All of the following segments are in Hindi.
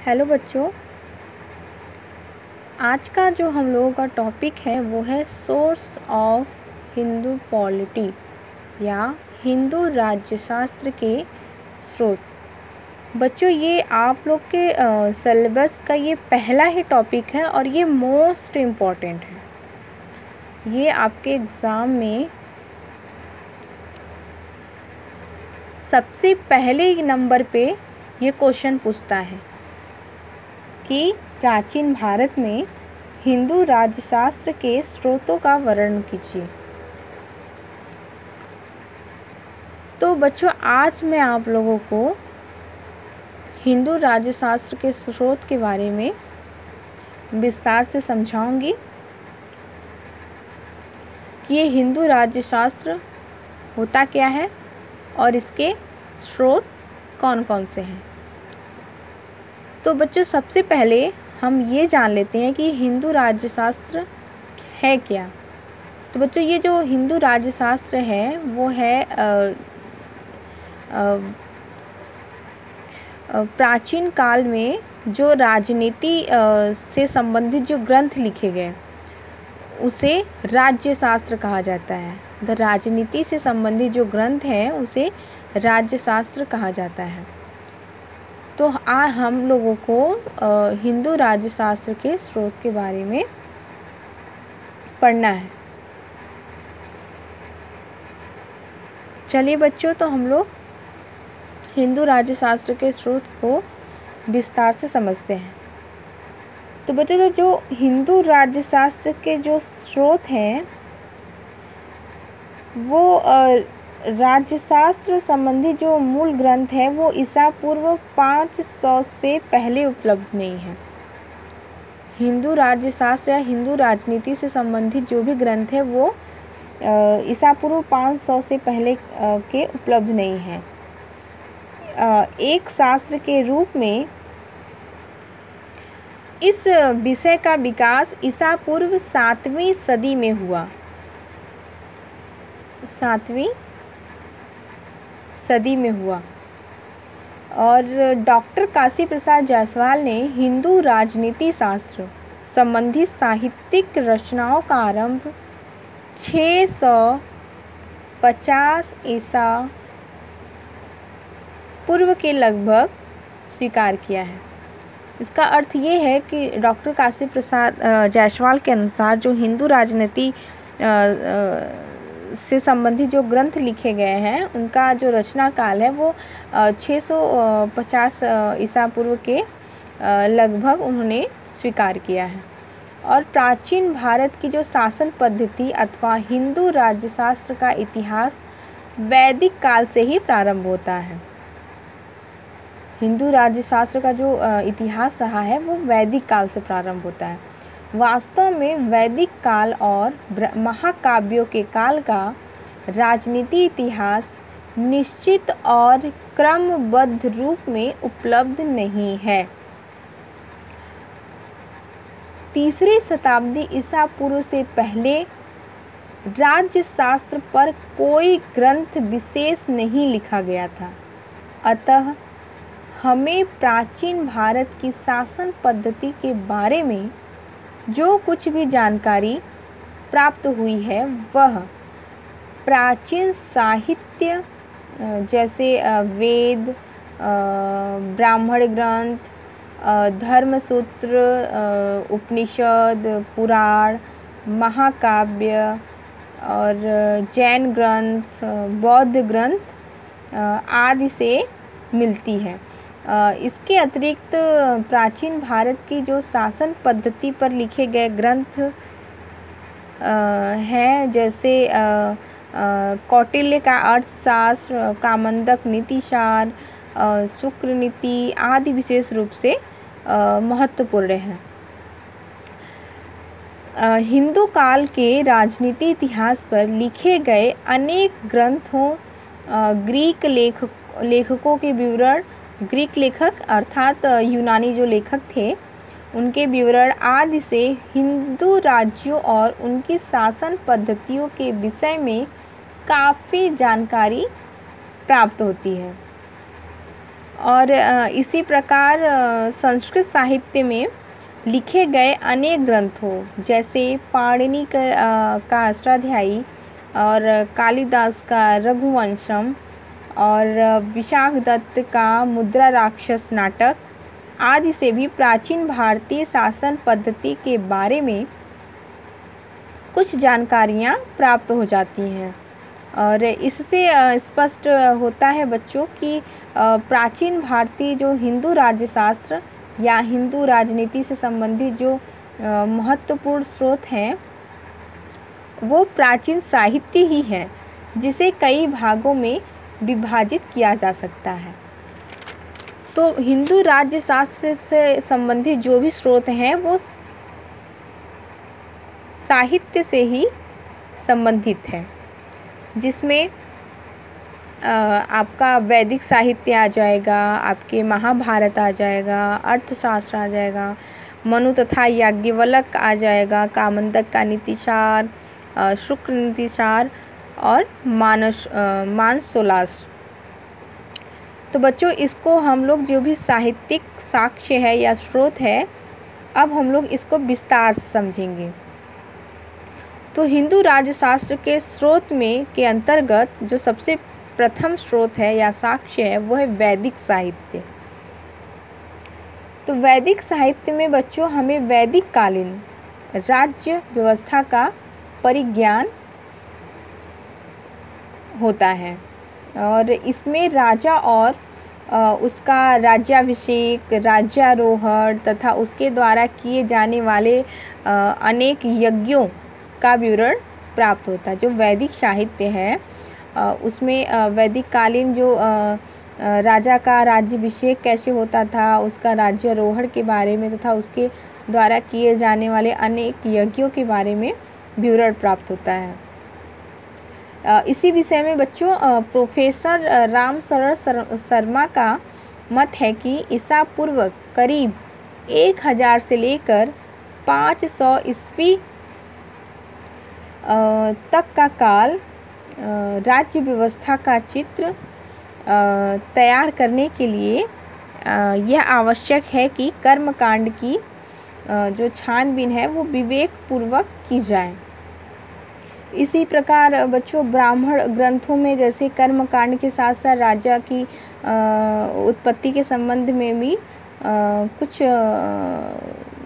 हेलो बच्चों, आज का जो हम लोगों का टॉपिक है वो है सोर्स ऑफ हिंदू पॉलिटी या हिंदू राज्यशास्त्र के स्रोत। बच्चों, ये आप लोग के सिलेबस का ये पहला ही टॉपिक है और ये मोस्ट इम्पॉर्टेंट है। ये आपके एग्ज़ाम में सबसे पहले नंबर पे ये क्वेश्चन पूछता है कि प्राचीन भारत में हिंदू राज्यशास्त्र के स्रोतों का वर्णन कीजिए। तो बच्चों, आज मैं आप लोगों को हिंदू राज्यशास्त्र के स्रोत के बारे में विस्तार से समझाऊंगी कि ये हिंदू राज्यशास्त्र होता क्या है और इसके स्रोत कौन कौन से हैं। तो बच्चों, सबसे पहले हम ये जान लेते हैं कि हिंदू राज्यशास्त्र है क्या। तो बच्चों, ये जो हिंदू राज्यशास्त्र है वो है प्राचीन काल में जो राजनीति से संबंधित जो ग्रंथ लिखे गए उसे राज्यशास्त्र कहा जाता है। द राजनीति से संबंधित जो ग्रंथ हैं उसे राज्यशास्त्र कहा जाता है। तो आज हम लोगों को हिंदू राज्यशास्त्र के स्रोत के बारे में पढ़ना है। चलिए बच्चों, तो हम लोग हिंदू राज्यशास्त्र के स्रोत को विस्तार से समझते हैं। तो बच्चों, तो जो हिंदू राज्यशास्त्र के जो स्रोत हैं वो राज्यशास्त्र संबंधी जो मूल ग्रंथ है वो ईसा पूर्व 500 से पहले उपलब्ध नहीं है। हिंदू राज्यशास्त्र या हिंदू राजनीति से संबंधित जो भी ग्रंथ है वो ईसा पूर्व 500 से पहले के उपलब्ध नहीं है। एक शास्त्र के रूप में इस विषय का विकास ईसा पूर्व 7वीं सदी में हुआ। 7वीं सदी में हुआ और डॉक्टर काशी प्रसाद जायसवाल ने हिंदू राजनीति शास्त्र संबंधी साहित्यिक रचनाओं का आरंभ 650 ईसा पूर्व के लगभग स्वीकार किया है। इसका अर्थ ये है कि डॉक्टर काशी प्रसाद जायसवाल के अनुसार जो हिंदू राजनीति से संबंधित जो ग्रंथ लिखे गए हैं उनका जो रचना काल है वो 650 ईसा पूर्व के लगभग उन्होंने स्वीकार किया है। और प्राचीन भारत की जो शासन पद्धति अथवा हिंदू राज्यशास्त्र का इतिहास वैदिक काल से ही प्रारंभ होता है। हिंदू राज्यशास्त्र का जो इतिहास रहा है वो वैदिक काल से प्रारंभ होता है। वास्तव में वैदिक काल और महाकाव्यों के काल का राजनीति इतिहास निश्चित और क्रमबद्ध रूप में उपलब्ध नहीं है। 3री शताब्दी ईसा पूर्व से पहले राज्यशास्त्र पर कोई ग्रंथ विशेष नहीं लिखा गया था। अतः हमें प्राचीन भारत की शासन पद्धति के बारे में जो कुछ भी जानकारी प्राप्त हुई है वह प्राचीन साहित्य जैसे वेद, ब्राह्मण ग्रंथ, धर्मसूत्र, उपनिषद, पुराण, महाकाव्य और जैन ग्रंथ, बौद्ध ग्रंथ आदि से मिलती है। इसके अतिरिक्त प्राचीन भारत की जो शासन पद्धति पर लिखे गए ग्रंथ हैं जैसे कौटिल्य का अर्थशास्त्र, कामंदक नीतिसार, शुक्र नीति आदि विशेष रूप से महत्वपूर्ण हैं। हिंदू काल के राजनीति इतिहास पर लिखे गए अनेक ग्रंथों ग्रीक लेखकों के विवरण, ग्रीक लेखक अर्थात यूनानी जो लेखक थे उनके विवरण आदि से हिंदू राज्यों और उनकी शासन पद्धतियों के विषय में काफ़ी जानकारी प्राप्त होती है। और इसी प्रकार संस्कृत साहित्य में लिखे गए अनेक ग्रंथों जैसे पाणिनि का अष्टाध्यायी और कालिदास का रघुवंशम और विशाखदत्त का मुद्रा राक्षस नाटक आदि से भी प्राचीन भारतीय शासन पद्धति के बारे में कुछ जानकारियाँ प्राप्त हो जाती हैं। और इससे स्पष्ट होता है बच्चों कि प्राचीन भारतीय जो हिंदू राज्यशास्त्र या हिंदू राजनीति से संबंधित जो महत्वपूर्ण स्रोत हैं वो प्राचीन साहित्य ही है, जिसे कई भागों में विभाजित किया जा सकता है। तो हिंदू राज्यशास्त्र से संबंधित जो भी स्रोत हैं वो साहित्य से ही संबंधित है, जिसमें आपका वैदिक साहित्य आ जाएगा, आपके महाभारत आ जाएगा, अर्थशास्त्र आ जाएगा, मनु तथा याज्ञवल्क आ जाएगा, कामंडक का नीतिसार, शुक्र नीतिसार और मानसोलास। तो बच्चों इसको हम लोग जो भी साहित्यिक साक्ष्य है या स्रोत है, अब हम लोग इसको विस्तार से समझेंगे। तो हिंदू राज्यशास्त्र के स्रोत में के अंतर्गत जो सबसे प्रथम स्रोत है या साक्ष्य है वो है वैदिक साहित्य। तो वैदिक साहित्य में बच्चों हमें वैदिक कालीन राज्य व्यवस्था का परिज्ञान होता है और इसमें राजा और उसका राज्याभिषेक, राज्यारोहण तथा उसके द्वारा किए जाने वाले अनेक यज्ञों का विवरण प्राप्त होता है। जो वैदिक साहित्य है उसमें वैदिक कालीन जो राजा का राज्याभिषेक कैसे होता था, उसका राज्यारोहण के बारे में तथा उसके द्वारा किए जाने वाले अनेक यज्ञों के बारे में विवरण प्राप्त होता है। इसी विषय में बच्चों प्रोफेसर राम शरण शर्मा का मत है कि ईसा पूर्व करीब 1000 से लेकर 500 ईस्वी तक का काल राज्य व्यवस्था का चित्र तैयार करने के लिए यह आवश्यक है कि कर्मकांड की जो छानबीन है वो विवेक पूर्वक की जाए। इसी प्रकार बच्चों ब्राह्मण ग्रंथों में जैसे कर्मकांड के साथ साथ राजा की उत्पत्ति के संबंध में भी कुछ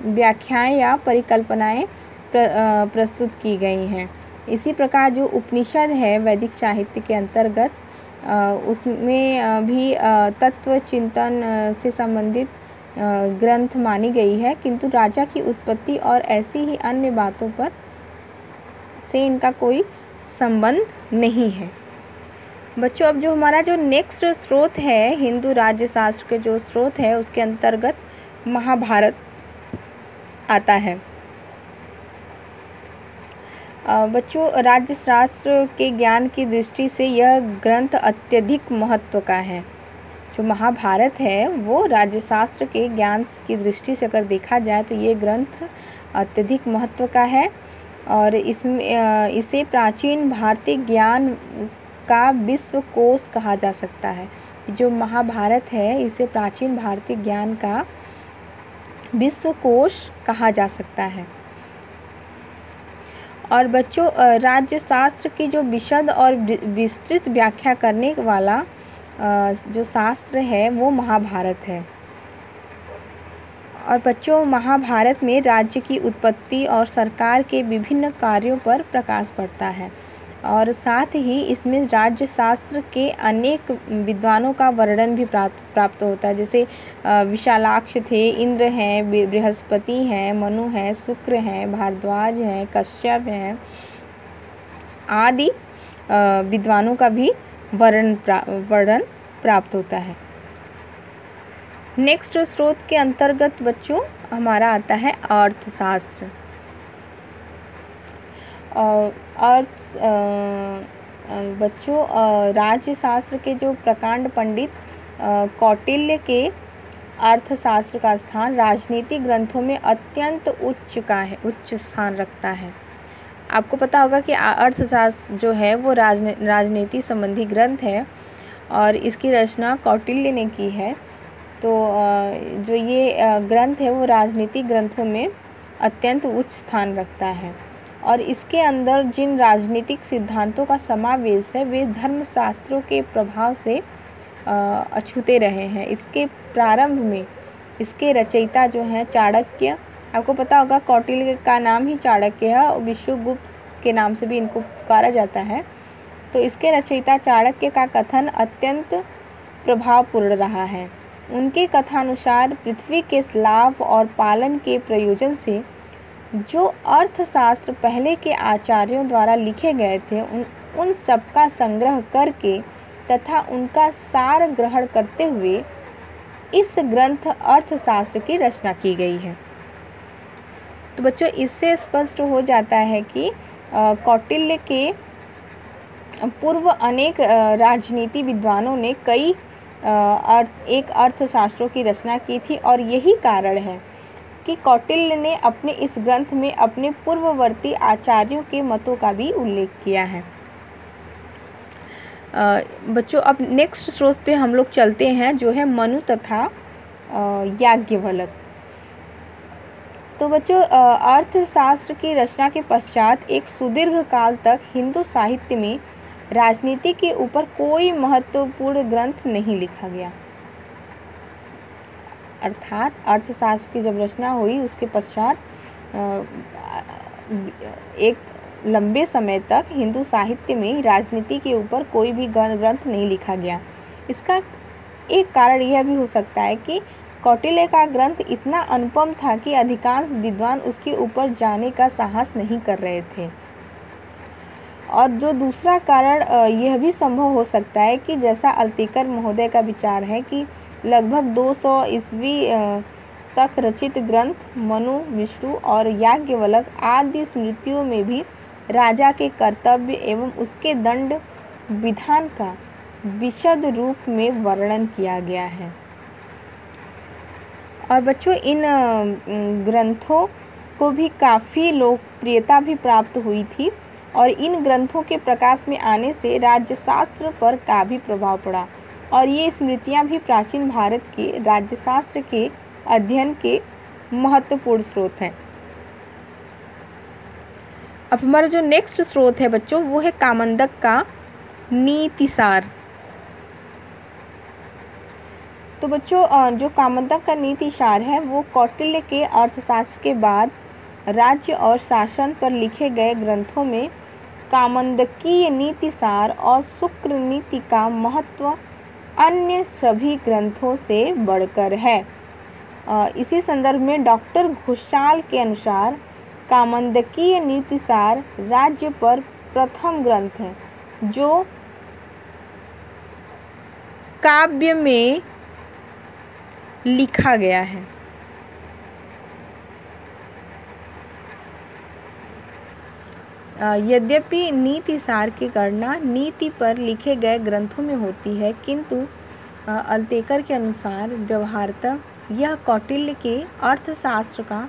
व्याख्याएं या परिकल्पनाएं प्रस्तुत की गई हैं। इसी प्रकार जो उपनिषद है वैदिक साहित्य के अंतर्गत उसमें भी तत्व चिंतन से संबंधित ग्रंथ मानी गई है, किंतु राजा की उत्पत्ति और ऐसी ही अन्य बातों पर से इनका कोई संबंध नहीं है। बच्चों अब जो हमारा जो नेक्स्ट स्रोत है हिंदू राज्यशास्त्र के जो स्रोत है उसके अंतर्गत महाभारत आता है। बच्चों राज्यशास्त्र के ज्ञान की दृष्टि से यह ग्रंथ अत्यधिक महत्व का है। जो महाभारत है वो राज्यशास्त्र के ज्ञान की दृष्टि से अगर देखा जाए तो ये ग्रंथ अत्यधिक महत्व का है और इसमें इसे प्राचीन भारतीय ज्ञान का विश्वकोश कहा जा सकता है। जो महाभारत है इसे प्राचीन भारतीय ज्ञान का विश्वकोश कहा जा सकता है। और बच्चों राज्यशास्त्र की जो विशद और विस्तृत व्याख्या करने वाला जो शास्त्र है वो महाभारत है। और बच्चों महाभारत में राज्य की उत्पत्ति और सरकार के विभिन्न कार्यों पर प्रकाश पड़ता है और साथ ही इसमें राज्यशास्त्र के अनेक विद्वानों का वर्णन भी प्राप्त होता है। जैसे विशालाक्ष थे, इंद्र हैं, बृहस्पति हैं, मनु हैं, शुक्र हैं, भारद्वाज हैं, कश्यप हैं आदि विद्वानों का भी वर्णन प्राप्त होता है। नेक्स्ट स्रोत के अंतर्गत बच्चों हमारा आता है अर्थशास्त्र। बच्चों राज्यशास्त्र के जो प्रकांड पंडित कौटिल्य के अर्थशास्त्र का स्थान राजनीतिक ग्रंथों में अत्यंत उच्च स्थान रखता है। आपको पता होगा कि अर्थशास्त्र जो है वो राजनीति संबंधी ग्रंथ है और इसकी रचना कौटिल्य ने की है। तो जो ये ग्रंथ है वो राजनीतिक ग्रंथों में अत्यंत उच्च स्थान रखता है और इसके अंदर जिन राजनीतिक सिद्धांतों का समावेश है वे धर्मशास्त्रों के प्रभाव से अछूते रहे हैं। इसके प्रारंभ में इसके रचयिता जो हैं चाणक्य, आपको पता होगा कौटिल्य का नाम ही चाणक्य है और विश्वगुप्त के नाम से भी इनको पुकारा जाता है। तो इसके रचयिता चाणक्य का कथन अत्यंत प्रभावपूर्ण रहा है। उनके कथानुसार पृथ्वी के लाभ और पालन के प्रयोजन से जो अर्थशास्त्र पहले के आचार्यों द्वारा लिखे गए थे उन सबका संग्रह करके तथा उनका सार ग्रहण करते हुए इस ग्रंथ अर्थशास्त्र की रचना की गई है। तो बच्चों इससे स्पष्ट हो जाता है कि कौटिल्य के पूर्व अनेक राजनीति विद्वानों ने कई एक अर्थशास्त्रों की रचना की थी और यही कारण है कि कौटिल्य ने अपने इस ग्रंथ में अपने पूर्ववर्ती आचार्यों के मतों का भी उल्लेख किया है। बच्चों अब नेक्स्ट स्रोत पे हम लोग चलते हैं जो है मनु तथा याज्ञवल्क्य। तो बच्चों अर्थशास्त्र की रचना के पश्चात एक सुदीर्घ काल तक हिंदू साहित्य में राजनीति के ऊपर कोई महत्वपूर्ण ग्रंथ नहीं लिखा गया। अर्थात अर्थशास्त्र की जब रचना हुई उसके पश्चात एक लंबे समय तक हिंदू साहित्य में राजनीति के ऊपर कोई भी ग्रंथ नहीं लिखा गया। इसका एक कारण यह भी हो सकता है कि कौटिल्य का ग्रंथ इतना अनुपम था कि अधिकांश विद्वान उसके ऊपर जाने का साहस नहीं कर रहे थे। और जो दूसरा कारण यह भी संभव हो सकता है कि जैसा अल्तेकर महोदय का विचार है कि लगभग 200 ईस्वी तक रचित ग्रंथ मनु, विष्णु और याज्ञवल्क्य आदि स्मृतियों में भी राजा के कर्तव्य एवं उसके दंड विधान का विशद रूप में वर्णन किया गया है। और बच्चों इन ग्रंथों को भी काफ़ी लोकप्रियता भी प्राप्त हुई थी और इन ग्रंथों के प्रकाश में आने से राज्यशास्त्र पर काफ़ी प्रभाव पड़ा और ये स्मृतियाँ भी प्राचीन भारत के राज्यशास्त्र के अध्ययन के महत्वपूर्ण स्रोत हैं। अब हमारा जो नेक्स्ट स्रोत है बच्चों वो है कामंडक का नीतिसार। तो बच्चों जो कामंडक का नीतिसार है वो कौटिल्य के अर्थशास्त्र के बाद राज्य और शासन पर लिखे गए ग्रंथों में कामंडकीय नीतिसार और शुक्र नीति का महत्व अन्य सभी ग्रंथों से बढ़कर है। इसी संदर्भ में डॉक्टर घोषाल के अनुसार कामंडकीय नीतिसार राज्य पर प्रथम ग्रंथ है जो काव्य में लिखा गया है। यद्यपि नीतिसार की गणना नीति पर लिखे गए ग्रंथों में होती है किंतु अल्तेकर के अनुसार व्यवहारतः यह कौटिल्य के अर्थशास्त्र का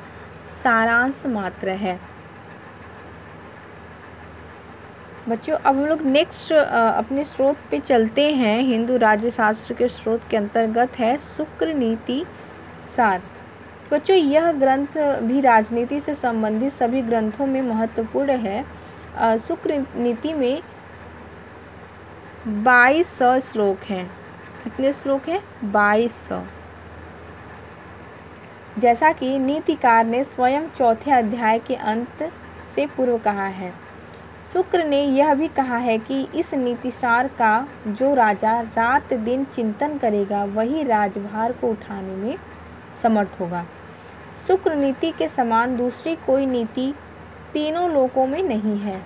सारांश मात्र है। बच्चों अब हम लोग नेक्स्ट अपने स्रोत पे चलते हैं। हिंदू राज्यशास्त्र के स्रोत के अंतर्गत है शुक्र नीति सार। बच्चों यह ग्रंथ भी राजनीति से संबंधित सभी ग्रंथों में महत्वपूर्ण है। शुक्र नीति में 2200 श्लोक हैं। कितने श्लोक हैं? 2200। जैसा कि नीतिकार ने स्वयं चौथे अध्याय के अंत से पूर्व कहा है। शुक्र ने यह भी कहा है कि इस नीतिसार का जो राजा रात दिन चिंतन करेगा वही राजभार को उठाने में समर्थ होगा। शुक्र नीति के समान दूसरी कोई नीति तीनों लोकों में नहीं है।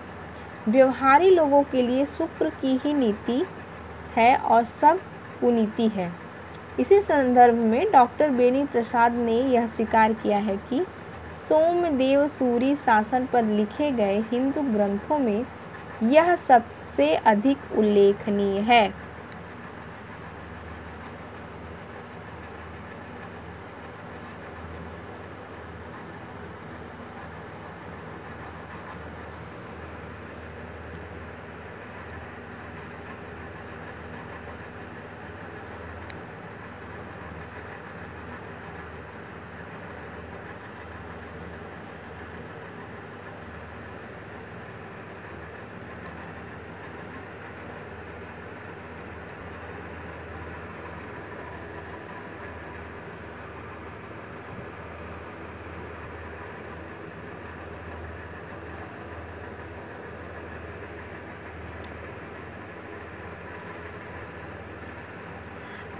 व्यवहारी लोगों के लिए शुक्र की ही नीति है और सब कुनीति है। इसी संदर्भ में डॉक्टर बेनी प्रसाद ने यह स्वीकार किया है कि सोमदेव सूरी शासन पर लिखे गए हिंदू ग्रंथों में यह सबसे अधिक उल्लेखनीय है।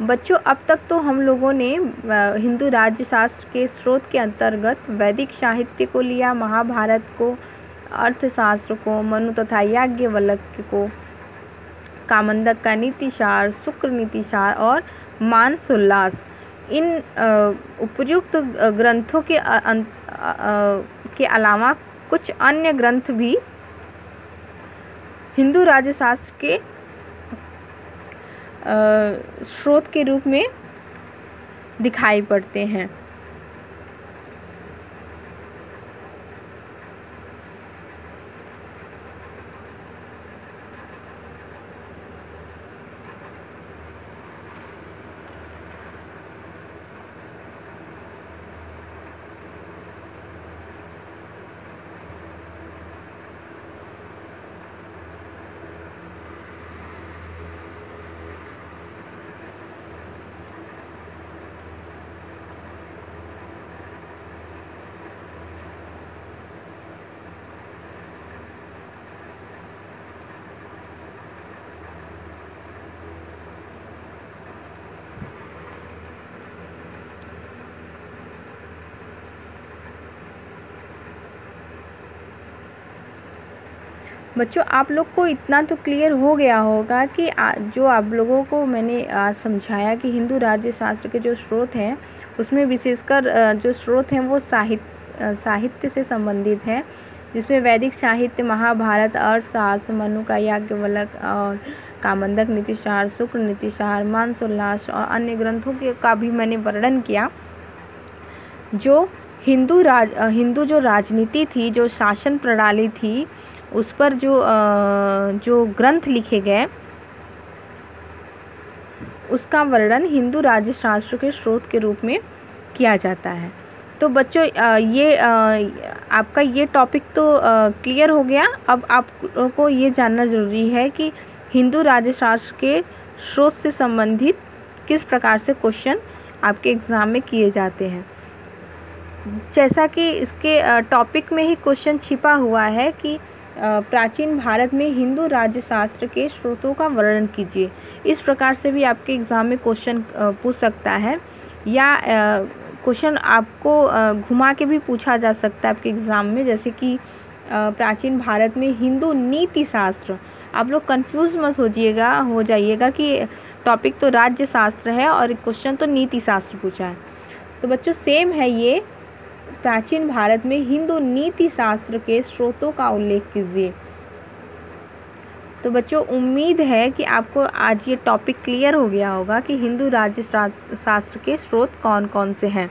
बच्चों, अब तक तो हम लोगों ने हिंदू राज्य शास्त्र के स्रोत के अंतर्गत वैदिक साहित्य को लिया, महाभारत को, अर्थशास्त्र को, मनु तथा याज्ञवल्क्य को, कामंदक का नीतिसार, शुक्र नीतिसार और मानसोल्लास, इन उपर्युक्त ग्रंथों के अलावा कुछ अन्य ग्रंथ भी हिंदू राज्य शास्त्र के स्रोत के रूप में दिखाई पड़ते हैं। बच्चों, आप लोग को इतना तो क्लियर हो गया होगा कि जो आप लोगों को मैंने आज समझाया कि हिंदू राज्य शास्त्र के जो स्रोत हैं उसमें विशेषकर जो स्रोत हैं वो साहित्य से संबंधित हैं, जिसमें वैदिक साहित्य, महाभारत, अर्थशास्त्र, मनु का याज्ञवल्क्य और कामंदक नीतिसार, शुक्र नीतिसार, मानसोल्लास और अन्य ग्रंथों का भी मैंने वर्णन किया। जो हिंदू जो राजनीति थी, जो शासन प्रणाली थी, उस पर जो ग्रंथ लिखे गए उसका वर्णन हिंदू राज्य शास्त्र के स्रोत के रूप में किया जाता है। तो बच्चों, ये आपका ये टॉपिक तो क्लियर हो गया। अब आपको ये जानना ज़रूरी है कि हिंदू राज्य शास्त्र के स्रोत से संबंधित किस प्रकार से क्वेश्चन आपके एग्ज़ाम में किए जाते हैं। जैसा कि इसके टॉपिक में ही क्वेश्चन छिपा हुआ है कि प्राचीन भारत में हिंदू राज्य शास्त्र के स्रोतों का वर्णन कीजिए। इस प्रकार से भी आपके एग्ज़ाम में क्वेश्चन पूछ सकता है, या क्वेश्चन आपको घुमा के भी पूछा जा सकता है आपके एग्ज़ाम में, जैसे कि प्राचीन भारत में हिंदू नीति शास्त्र। आप लोग कंफ्यूज मत हो जाइएगा कि टॉपिक तो राज्य शास्त्र है और क्वेश्चन तो नीति शास्त्र पूछा है। तो बच्चों, सेम है ये, प्राचीन भारत में हिंदू नीति शास्त्र के स्रोतों का उल्लेख कीजिए। तो बच्चों, उम्मीद है कि आपको आज ये टॉपिक क्लियर हो गया होगा कि हिंदू राज्य शास्त्र के स्रोत कौन कौन से हैं।